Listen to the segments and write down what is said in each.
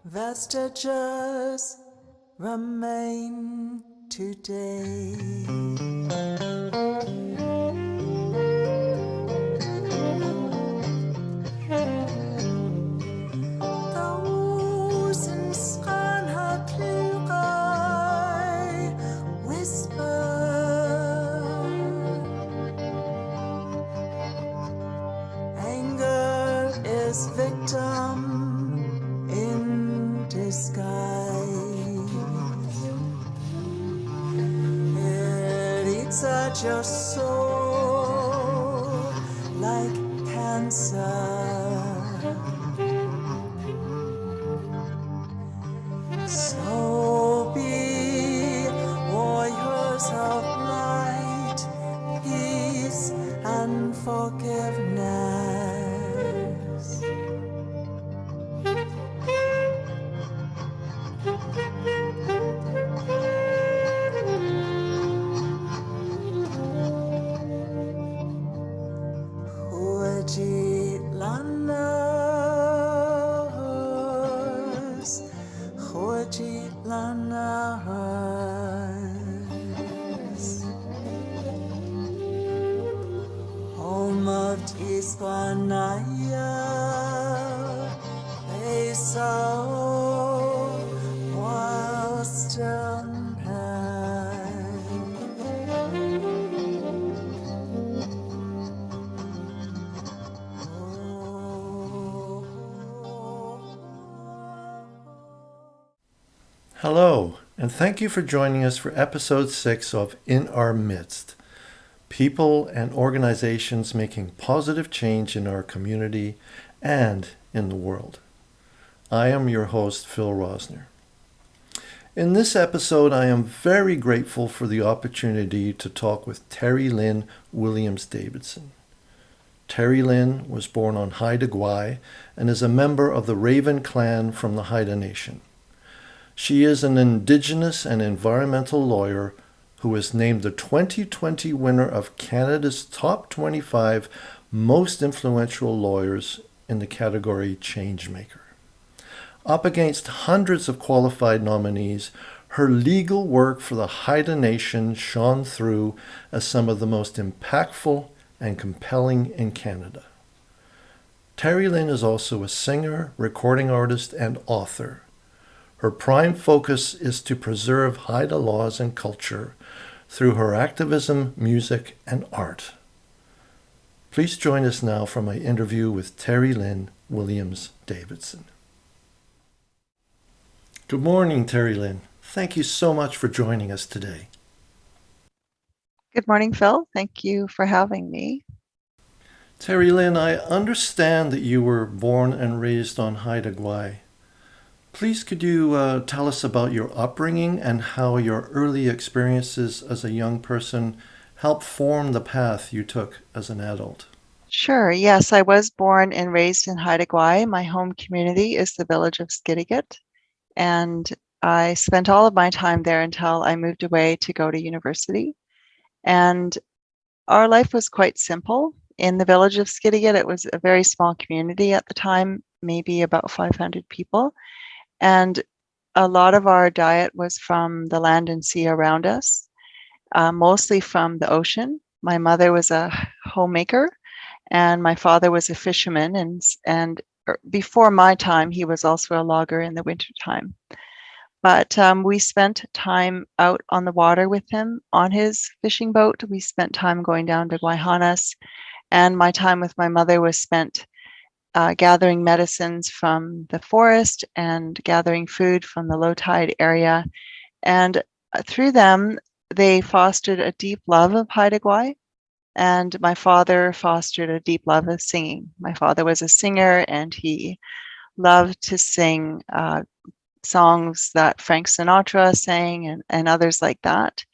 Vestiges remain today. Thousands whisper. Anger is victim in disguise. It eats at your soul like cancer. So be warriors of light, peace, and forgiveness. Huaji lanas, Huaji lanas. Home of Tisquanaya, they sow while still Hello, and thank you for joining us for episode 6 of In Our Midst, people and organizations making positive change in our community and in the world. I am your host, Phil Rosner. In this episode, I am very grateful for the opportunity to talk with Terri-Lynn Williams-Davidson. Terri-Lynn was born on Haida Gwaii and is a member of the Raven clan from the Haida Nation. She is an Indigenous and environmental lawyer who was named the 2020 winner of Canada's top 25 most influential lawyers in the category Changemaker. Up against hundreds of qualified nominees, her legal work for the Haida Nation shone through as some of the most impactful and compelling in Canada. Terri-Lynn is also a singer, recording artist, and author. Her prime focus is to preserve Haida laws and culture through her activism, music, and art. Please join us now for my interview with Terri-Lynn Williams-Davidson. Good morning, Terri-Lynn. Thank you so much for joining us today. Good morning, Phil. Thank you for having me. Terri-Lynn, I understand that you were born and raised on Haida Gwaii. Please could you tell us about your upbringing and how your early experiences as a young person helped form the path you took as an adult? Sure. Yes, I was born and raised in Haida Gwaii. My home community is the village of Skidegate, and I spent all of my time there until I moved away to go to university. And our life was quite simple. In the village of Skidegate, it was a very small community at the time, maybe about 500 people. And a lot of our diet was from the land and sea around us, mostly from the ocean. My mother was a homemaker and my father was a fisherman. And before my time, he was also a logger in the wintertime. But we spent time out on the water with him on his fishing boat. We spent time going down to Guayhanas. And my time with my mother was spent gathering medicines from the forest and gathering food from the low tide area. And through them, they fostered a deep love of Haida Gwaii. And my father fostered a deep love of singing. My father was a singer and he loved to sing songs that Frank Sinatra sang and others like that.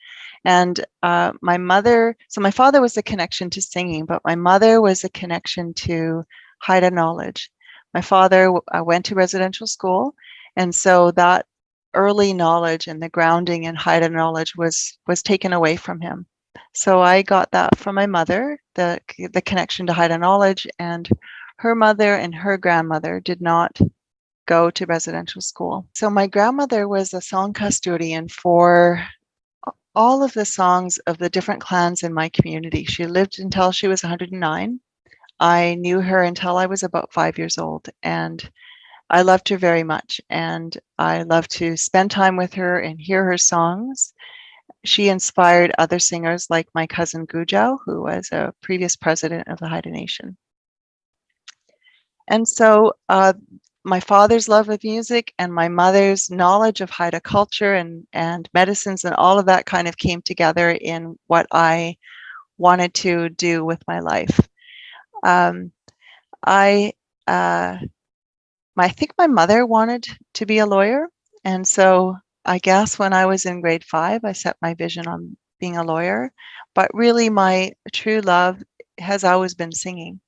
And my father was a connection to singing, but my mother was a connection to Haida knowledge. My father went to residential school, and so that early knowledge and the grounding in Haida knowledge was taken away from him. So I got that from my mother, the connection to Haida knowledge, and her mother and her grandmother did not go to residential school. So my grandmother was a song custodian for all of the songs of the different clans in my community. She lived until she was 109. I knew her until I was about 5 years old, and I loved her very much. And I loved to spend time with her and hear her songs. She inspired other singers like my cousin Gujao, who was a previous president of the Haida Nation. And so my father's love of music and my mother's knowledge of Haida culture and medicines and all of that kind of came together in what I wanted to do with my life. I think my mother wanted to be a lawyer. And so I guess when I was in grade 5, I set my vision on being a lawyer. But really, my true love has always been singing.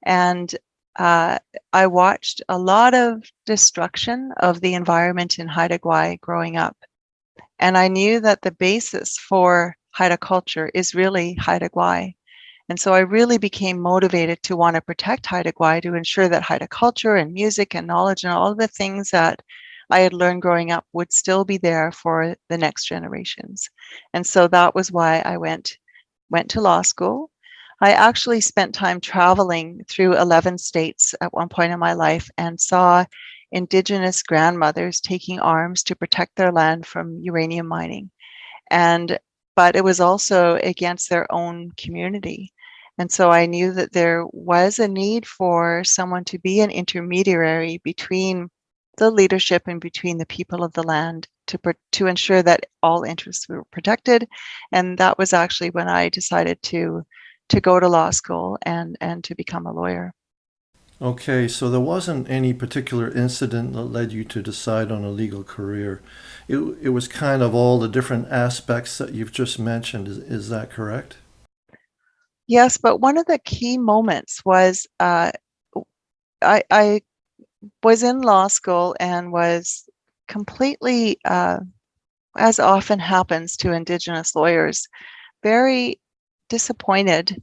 And I watched a lot of destruction of the environment in Haida Gwaii growing up. And I knew that the basis for Haida culture is really Haida Gwaii. And so I really became motivated to want to protect Haida Gwaii, to ensure that Haida culture and music and knowledge and all of the things that I had learned growing up would still be there for the next generations. And so that was why I went to law school. I actually spent time traveling through 11 states at one point in my life and saw Indigenous grandmothers taking arms to protect their land from uranium mining. But it was also against their own community. And so I knew that there was a need for someone to be an intermediary between the leadership and between the people of the land to ensure that all interests were protected. And that was actually when I decided to go to law school and to become a lawyer. Okay, so there wasn't any particular incident that led you to decide on a legal career. It was kind of all the different aspects that you've just mentioned. Is that correct? Yes, but one of the key moments was I was in law school and was completely, as often happens to Indigenous lawyers, very disappointed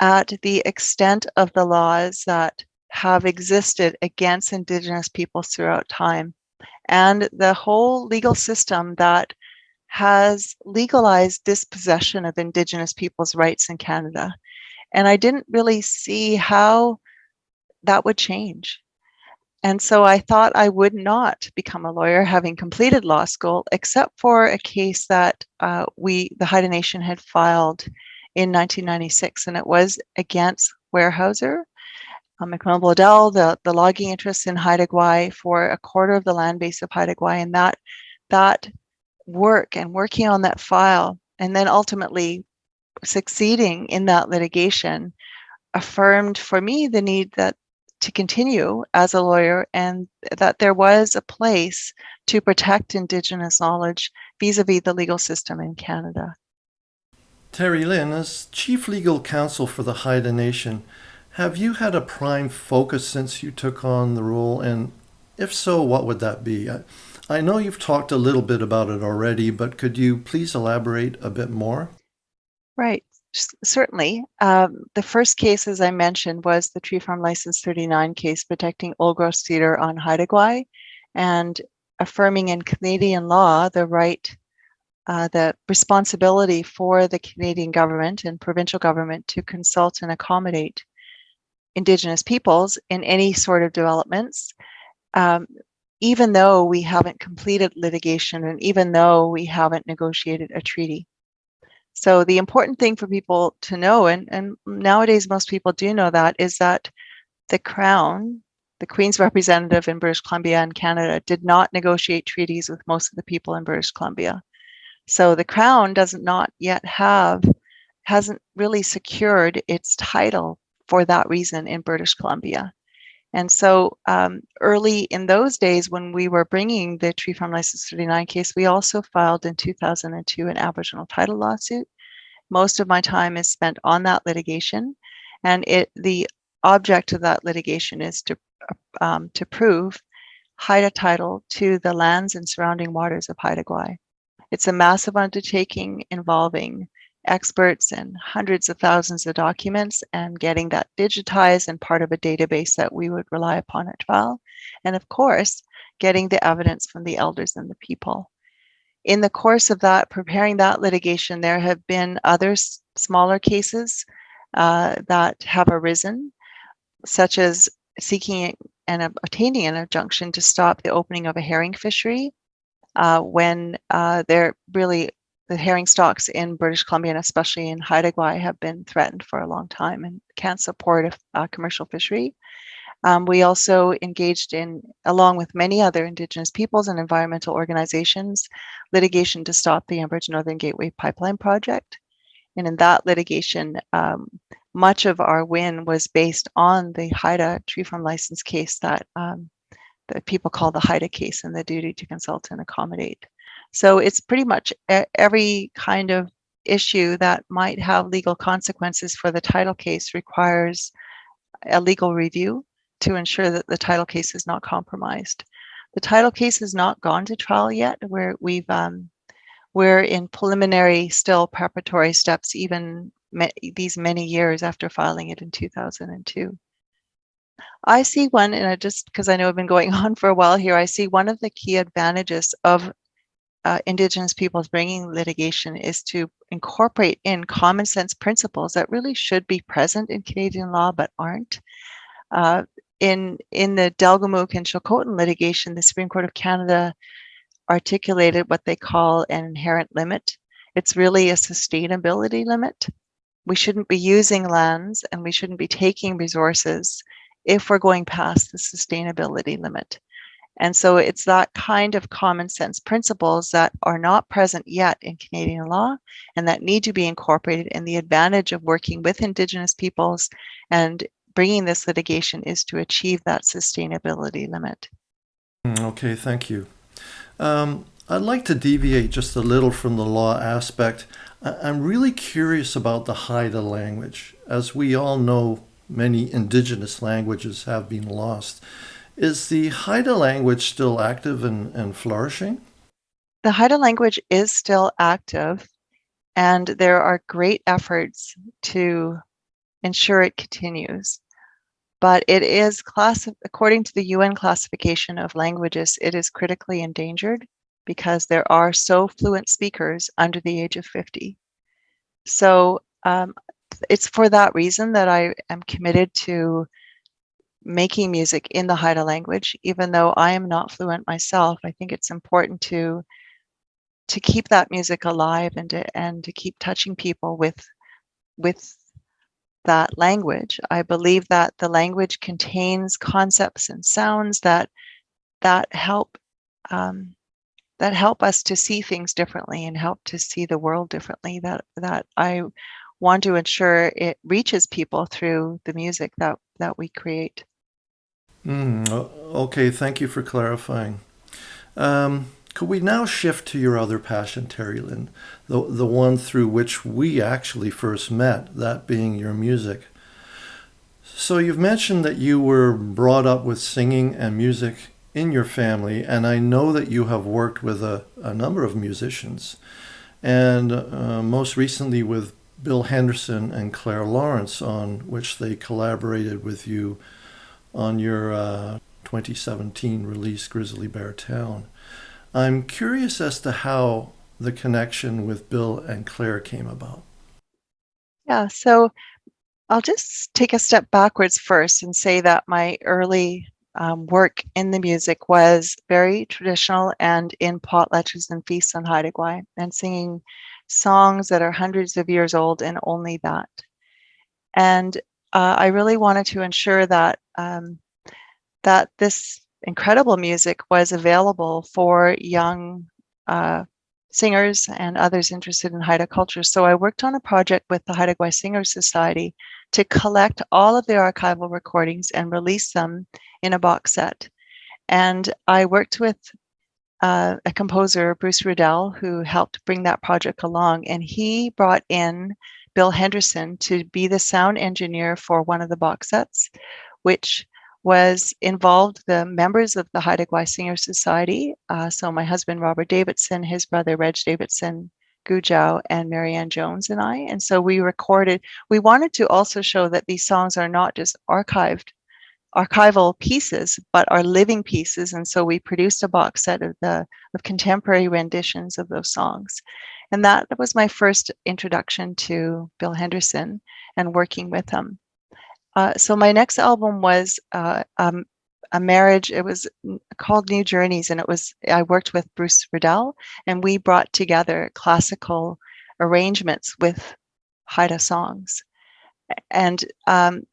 at the extent of the laws that have existed against Indigenous peoples throughout time, and the whole legal system that has legalized dispossession of Indigenous people's rights in Canada. And I didn't really see how that would change. And so I thought I would not become a lawyer having completed law school, except for a case that the Haida Nation had filed in 1996, and it was against Weyerhaeuser, McMillan Bloedel, the logging interests in Haida Gwaii for a quarter of the land base of Haida Gwaii. And that work and working on that file and then ultimately succeeding in that litigation affirmed for me the need to continue as a lawyer, and that there was a place to protect Indigenous knowledge vis-a-vis the legal system in Canada. Terri-Lynn, as Chief Legal Counsel for the Haida Nation, have you had a prime focus since you took on the role? And if so, what would that be? I know you've talked a little bit about it already, but could you please elaborate a bit more? Right, certainly. The first case, as I mentioned, was the Tree Farm License 39 case protecting old growth cedar on Haida Gwaii and affirming in Canadian law the right, the responsibility for the Canadian government and provincial government to consult and accommodate Indigenous peoples in any sort of developments, even though we haven't completed litigation and even though we haven't negotiated a treaty. So the important thing for people to know, and nowadays most people do know that, is that the Crown, the Queen's representative in British Columbia and Canada, did not negotiate treaties with most of the people in British Columbia. So the Crown hasn't really secured its title for that reason in British Columbia. And so early in those days, when we were bringing the Tree Farm License 39 case, we also filed in 2002 an Aboriginal title lawsuit. Most of my time is spent on that litigation, and the object of that litigation is to prove Haida title to the lands and surrounding waters of Haida Gwaii. It's a massive undertaking involving experts and hundreds of thousands of documents and getting that digitized and part of a database that we would rely upon at trial. And of course, getting the evidence from the elders and the people. In the course of that, preparing that litigation, there have been other smaller cases that have arisen, such as seeking and obtaining an injunction to stop the opening of a herring fishery when the herring stocks in British Columbia, and especially in Haida Gwaii, have been threatened for a long time and can't support a commercial fishery. We also engaged in, along with many other Indigenous peoples and environmental organizations, litigation to stop the Enbridge Northern Gateway pipeline project. And in that litigation, much of our win was based on the Haida tree farm license case that people call the Haida case and the duty to consult and accommodate. So it's pretty much every kind of issue that might have legal consequences for the title case requires a legal review to ensure that the title case is not compromised. The title case has not gone to trial yet. We're in preliminary, still preparatory steps, even these many years after filing it in 2002. I see one, and just because I know I've been going on for a while here, I see one of the key advantages of Indigenous peoples bringing litigation is to incorporate in common sense principles that really should be present in Canadian law but aren't. In the Delgamuukw and Chilcotin litigation, the Supreme Court of Canada articulated what they call an inherent limit. It's really a sustainability limit. We shouldn't be using lands and we shouldn't be taking resources if we're going past the sustainability limit. And so it's that kind of common sense principles that are not present yet in Canadian law and that need to be incorporated. And the advantage of working with Indigenous peoples and bringing this litigation is to achieve that sustainability limit. Okay, thank you. I'd like to deviate just a little from the law aspect. I'm really curious about the Haida language. As we all know, many Indigenous languages have been lost. Is the Haida language still active and flourishing? The Haida language is still active, and there are great efforts to ensure it continues. But it is, according to the UN classification of languages, it is critically endangered because there are so fluent speakers under the age of 50. So it's for that reason that I am committed to making music in the Haida language, even though I am not fluent myself. I think it's important to keep that music alive and to keep touching people with that language. I believe that the language contains concepts and sounds that help us to see things differently and help to see the world differently. That I want to ensure it reaches people through the music that we create. Okay, thank you for clarifying. Could we now shift to your other passion, Terri-Lynn, the one through which we actually first met, that being your music? So you've mentioned that you were brought up with singing and music in your family, and I know that you have worked with a number of musicians, and most recently with Bill Henderson and Claire Lawrence, on which they collaborated with you on your 2017 release, Grizzly Bear Town. I'm curious as to how the connection with Bill and Claire came about. Yeah, so I'll just take a step backwards first and say that my early work in the music was very traditional and in potlatches and feasts on Haida Gwaii and singing songs that are hundreds of years old and only that. And I really wanted to ensure that that this incredible music was available for young singers and others interested in Haida culture. So I worked on a project with the Haida Gwaii Singers Society to collect all of their archival recordings and release them in a box set. And I worked with a composer, Bruce Riddell, who helped bring that project along. And he brought in Bill Henderson to be the sound engineer for one of the box sets, which involved the members of the Haida Gwaii Singers Society. So my husband, Robert Davidson, his brother, Reg Davidson, Gujau and Marianne Jones and I. And so we wanted to also show that these songs are not just archival pieces, but are living pieces. And so we produced a box set of contemporary renditions of those songs. And that was my first introduction to Bill Henderson and working with him. So my next album was a marriage. It was called New Journeys, and I worked with Bruce Riddell, and we brought together classical arrangements with Haida songs. And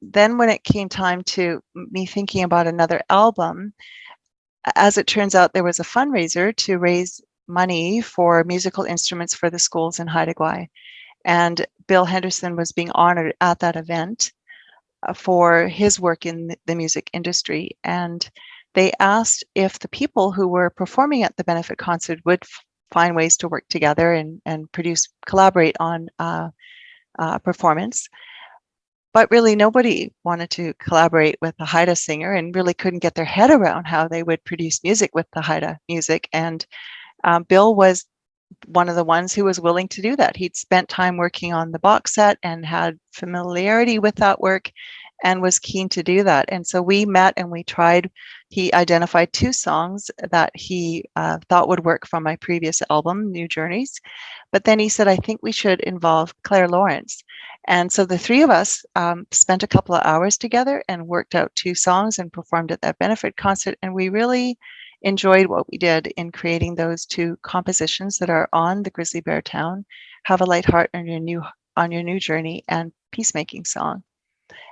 then when it came time to me thinking about another album, as it turns out, there was a fundraiser to raise money for musical instruments for the schools in Haida Gwaii. And Bill Henderson was being honored at that event for his work in the music industry. And they asked if the people who were performing at the benefit concert would find ways to work together and collaborate on performance. But really, nobody wanted to collaborate with the Haida singer and really couldn't get their head around how they would produce music with the Haida music. And Bill was one of the ones who was willing to do that. He'd spent time working on the box set and had familiarity with that work and was keen to do that. And so we met and we tried. He identified 2 songs that he thought would work from my previous album, New Journeys. But then he said, I think we should involve Claire Lawrence. And so the 3 of us spent a couple of hours together and worked out 2 songs and performed at that benefit concert. And we really enjoyed what we did in creating those 2 compositions that are on the Grizzly Bear Town, Have a Light Heart on Your New Journey, and Peacemaking Song.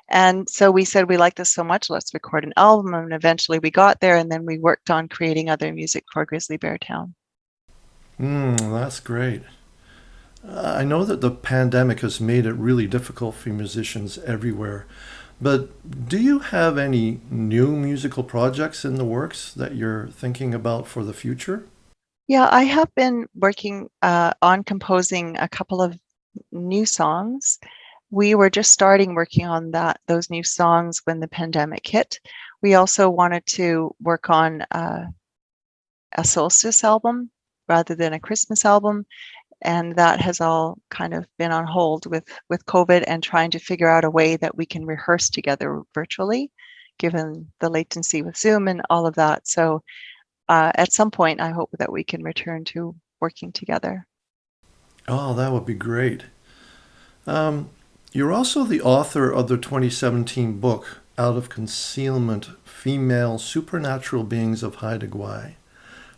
And so we said, we like this so much, let's record an album. And eventually we got there, and then we worked on creating other music for Grizzly Bear Town. That's great. I know that the pandemic has made it really difficult for musicians everywhere, but do you have any new musical projects in the works that you're thinking about for the future? Yeah, I have been working on composing a couple of new songs. We were just starting working on those new songs when the pandemic hit. We also wanted to work on a solstice album rather than a Christmas album. And that has all kind of been on hold with COVID and trying to figure out a way that we can rehearse together virtually, given the latency with Zoom and all of that. So at some point, I hope that we can return to working together. Oh, that would be great. You're also the author of the 2017 book, Out of Concealment, Female Supernatural Beings of Haida Gwaii.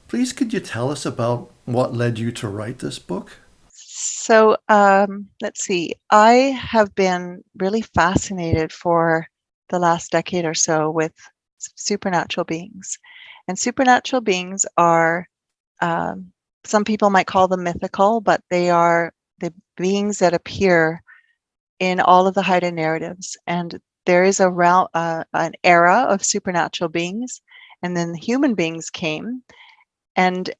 Please, could you tell us about what led you to write this book? So let's see. I have been really fascinated for the last decade or so with supernatural beings. And supernatural beings are, some people might call them mythical, but they are the beings that appear in all of the Haida narratives. And there is an era of supernatural beings, and then the human beings came. And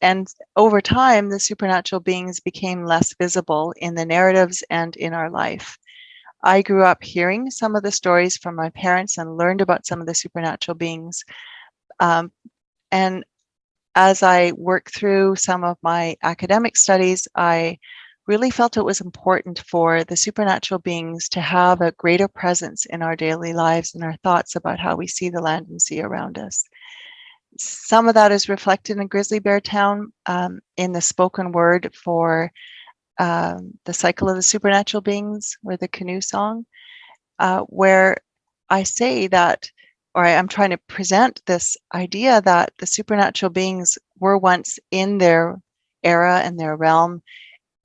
over time, the supernatural beings became less visible in the narratives and in our life. I grew up hearing some of the stories from my parents and learned about some of the supernatural beings. And as I worked through some of my academic studies, I really felt it was important for the supernatural beings to have a greater presence in our daily lives and our thoughts about how we see the land and sea around us. Some of that is reflected in Grizzly Bear Town in the spoken word for the cycle of the supernatural beings, or the canoe song, where I say that, or I'm trying to present this idea that the supernatural beings were once in their era and their realm,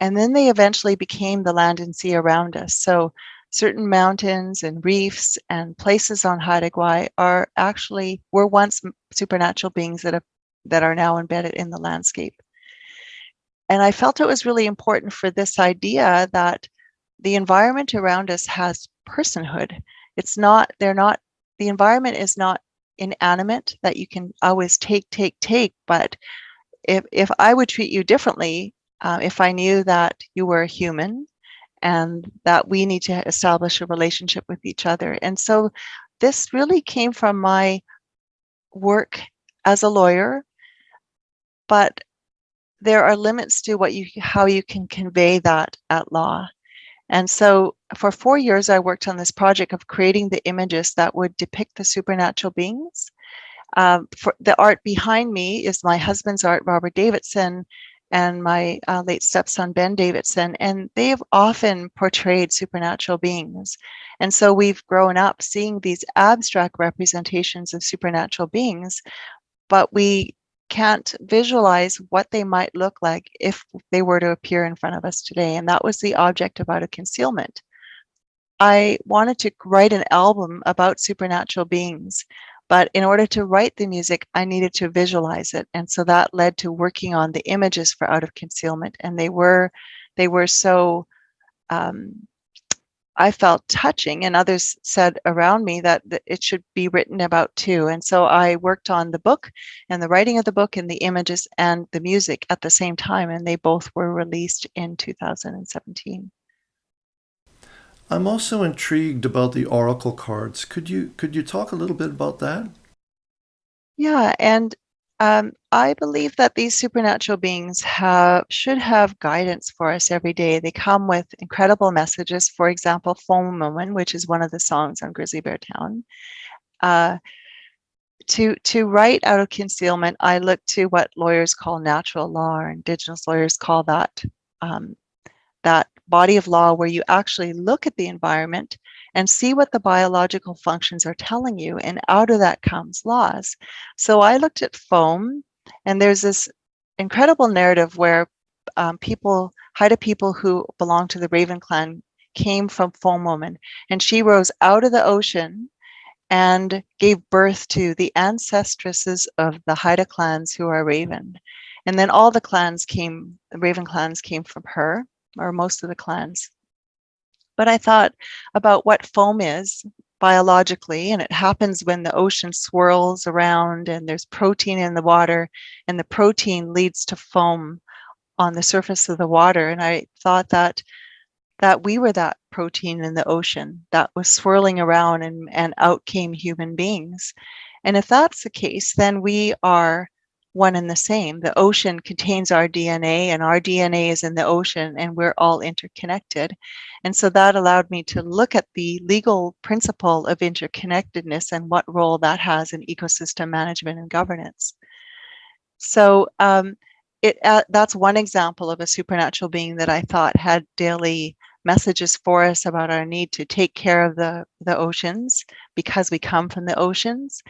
and then they eventually became the land and sea around us. So certain mountains and reefs and places on Haida Gwaii were once supernatural beings that are now embedded in the landscape. And I felt it was really important for this idea that the environment around us has personhood. The environment is not inanimate that you can always take, but if I would treat you differently, if I knew that you were a human, and that we need to establish a relationship with each other. And so this really came from my work as a lawyer, but there are limits to how you can convey that at law. And so for 4 years, I worked on this project of creating the images that would depict the supernatural beings. For the art behind me is my husband's art, Robert Davidson, and my late stepson, Ben Davidson, and they have often portrayed supernatural beings. And so we've grown up seeing these abstract representations of supernatural beings, but we can't visualize what they might look like if they were to appear in front of us today. And that was the object of Out of Concealment. I wanted to write an album about supernatural beings, but in order to write the music, I needed to visualize it. And so that led to working on the images for Out of Concealment. And they were so, I felt touching, and others said around me that it should be written about too. And so I worked on the book and the writing of the book and the images and the music at the same time, and they both were released in 2017. I'm also intrigued about the oracle cards. Could you talk a little bit about that? Yeah, and I believe that these supernatural beings should have guidance for us every day. They come with incredible messages. For example, Foam Woman, which is one of the songs on Grizzly Bear Town. To write Out of Concealment, I look to what lawyers call natural law, or Indigenous lawyers call that that body of law where you actually look at the environment and see what the biological functions are telling you, and out of that comes laws. So I looked at foam, and there's this incredible narrative where Haida people who belong to the Raven clan came from Foam Woman, and she rose out of the ocean and gave birth to the ancestresses of the Haida clans who are Raven. And then all the Raven clans came from her, or most of the clans. But I thought about what foam is biologically, and it happens when the ocean swirls around and there's protein in the water, and the protein leads to foam on the surface of the water. And I thought that we were that protein in the ocean that was swirling around, and out came human beings. And if that's the case, then we are one and the same. The ocean contains our DNA, and our DNA is in the ocean, and we're all interconnected. And so that allowed me to look at the legal principle of interconnectedness and what role that has in ecosystem management and governance. So that's one example of a supernatural being that I thought had daily messages for us about our need to take care of the oceans, because we come from the oceans.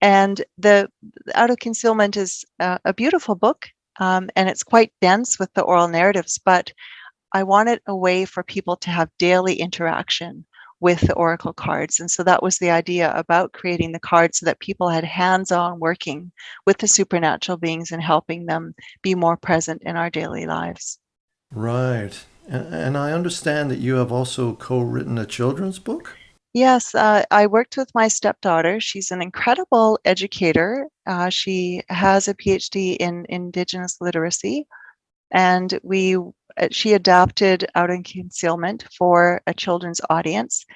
And the Out of Concealment is a beautiful book, and it's quite dense with the oral narratives, but I wanted a way for people to have daily interaction with the oracle cards. And so that was the idea about creating the cards, so that people had hands-on working with the supernatural beings and helping them be more present in our daily lives. Right. And I understand that you have also co-written a children's book? Yes, I worked with my stepdaughter. She's an incredible educator. She has a PhD in Indigenous literacy, and she adapted Out in Concealment for a children's audience.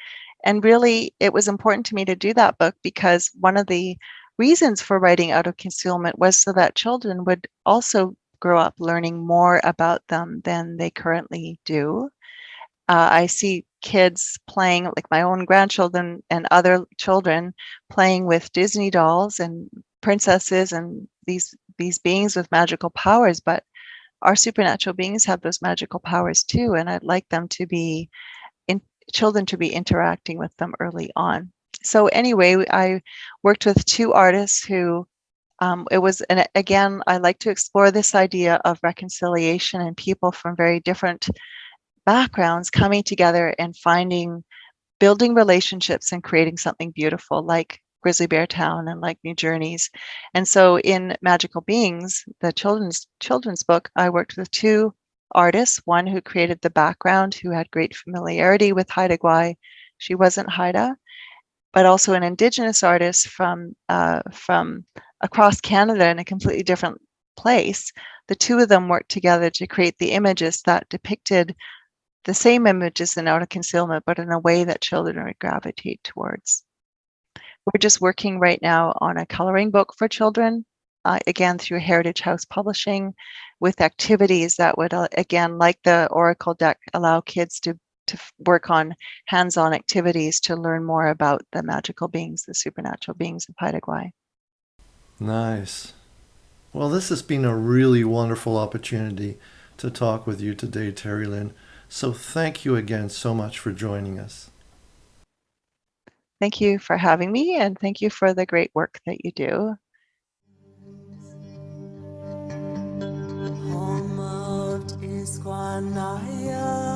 And really, it was important to me to do that book, because one of the reasons for writing Out of Concealment was so that children would also grow up learning more about them than they currently do. I see kids playing, like my own grandchildren and other children, playing with Disney dolls and princesses and these beings with magical powers, but our supernatural beings have those magical powers too, and I'd like them to be children to be interacting with them early on. So anyway, I worked with two artists who and again, I like to explore this idea of reconciliation and people from very different backgrounds coming together and building relationships and creating something beautiful, like Grizzly Bear Town and like New Journeys. And so in Magical Beings, the children's book, I worked with two artists, one who created the background, who had great familiarity with Haida Gwaii. She wasn't Haida, but also an Indigenous artist from across Canada in a completely different place. The two of them worked together to create the images that depicted the same images in Out of Concealment, but in a way that children would gravitate towards. We're just working right now on a coloring book for children, again through Heritage House Publishing, with activities that would, again, like the Oracle deck, allow kids to work on hands-on activities to learn more about the magical beings, the supernatural beings of Haida Gwaii. Nice. Well, this has been a really wonderful opportunity to talk with you today, Terri-Lynn. So thank you again so much for joining us. Thank you for having me, and thank you for the great work that you do. Home of Isquanaya.